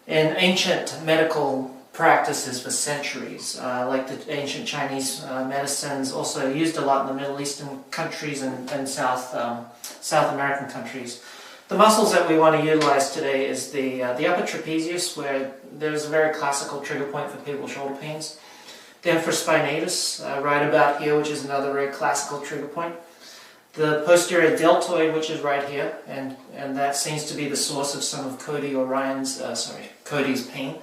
in ancient medical practices for centuries, like the ancient Chinese medicines, also used a lot in the Middle Eastern countries and South American countries. The muscles that we want to utilize today is the upper trapezius, where there's a very classical trigger point for people with shoulder pains. The infraspinatus, right about here, which is another very classical trigger point. The posterior deltoid, which is right here, and that seems to be the source of some of Cody's pain,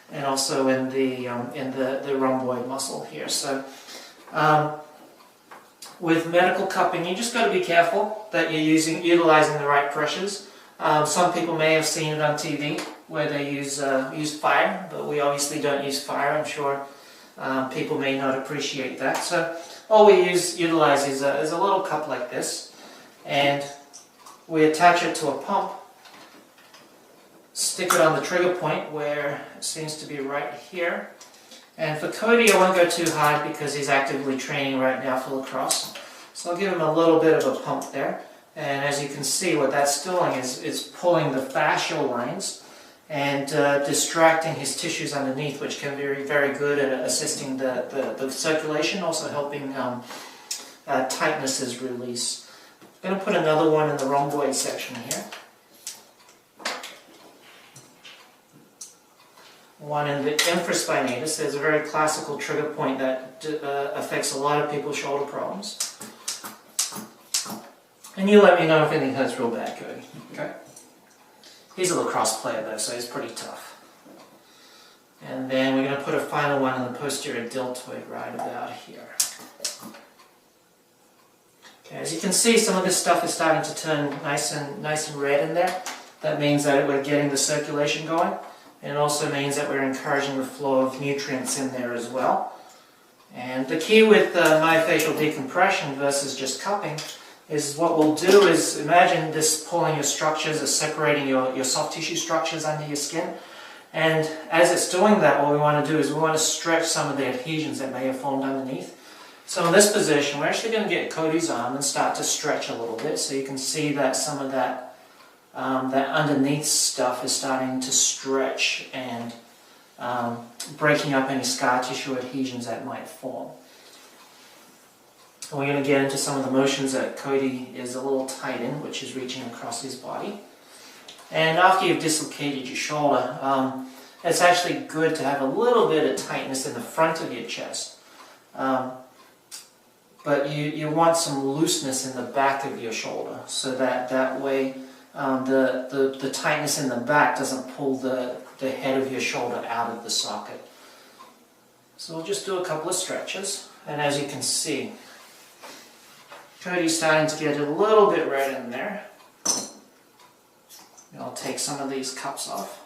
and also in the rhomboid muscle here. So, with medical cupping, you just got to be careful that you're utilizing the right pressures. Some people may have seen it on TV where they use fire, but we obviously don't use fire. I'm sure people may not appreciate that. So all we utilize is a little cup like this, and we attach it to a pump, stick it on the trigger point where it seems to be right here. And for Cody, I won't go too hard because he's actively training right now for lacrosse. So I'll give him a little bit of a pump there. And as you can see, what that's doing is pulling the fascial lines and distracting his tissues underneath, which can be very good at assisting the circulation, also helping tightnesses release. I'm going to put another one in the rhomboid section here. One in the infraspinatus. There's a very classical trigger point that affects a lot of people's shoulder problems. And you let me know if anything hurts real bad, Cody. Okay? He's a lacrosse player though, so he's pretty tough. And then we're going to put a final one in the posterior deltoid right about here. Okay, as you can see, some of this stuff is starting to turn nice and red in there. That means that we're getting the circulation going. And it also means that we're encouraging the flow of nutrients in there as well. And the key with myofascial decompression versus just cupping is what we'll do is imagine this pulling your structures, or separating your soft tissue structures under your skin. And as it's doing that, what we want to do is we want to stretch some of the adhesions that may have formed underneath. So in this position, we're actually going to get Cody's arm and start to stretch a little bit, so you can see that some of that that underneath stuff is starting to stretch and breaking up any scar tissue adhesions that might form. And we're going to get into some of the motions that Cody is a little tight in, which is reaching across his body. And after you've dislocated your shoulder, it's actually good to have a little bit of tightness in the front of your chest. But you want some looseness in the back of your shoulder, so that way the tightness in the back doesn't pull the head of your shoulder out of the socket. So we'll just do a couple of stretches, and as you can see, Cody's starting to get a little bit red in there. And I'll take some of these cups off.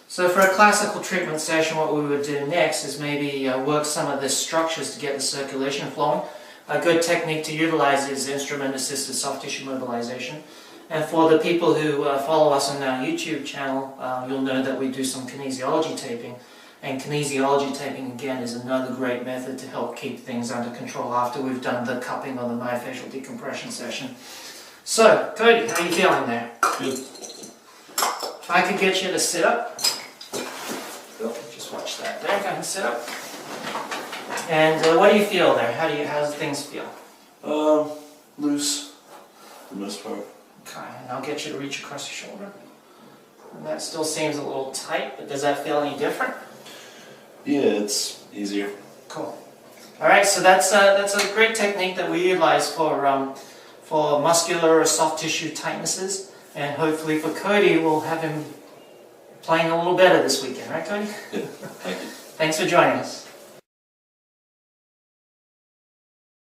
So for a classical treatment session, what we would do next is maybe work some of the structures to get the circulation flowing. A good technique to utilize is instrument-assisted soft tissue mobilization. And for the people who follow us on our YouTube channel, you'll know that we do some kinesiology taping. And kinesiology taping, again, is another great method to help keep things under control after we've done the cupping or the myofascial decompression session. So, Cody, how are you feeling there? Good. If I could get you to sit up. Oh, just watch that there. Go ahead and sit up. And what do you feel there? How does things feel? Loose, for the most part. Okay, and I'll get you to reach across your shoulder. And that still seems a little tight, but does that feel any different? Yeah, it's easier. Cool. All right, so that's a great technique that we utilize for muscular or soft tissue tightnesses, and hopefully for Cody, we'll have him playing a little better this weekend, right, Cody? Yeah, thank you. Thanks for joining us.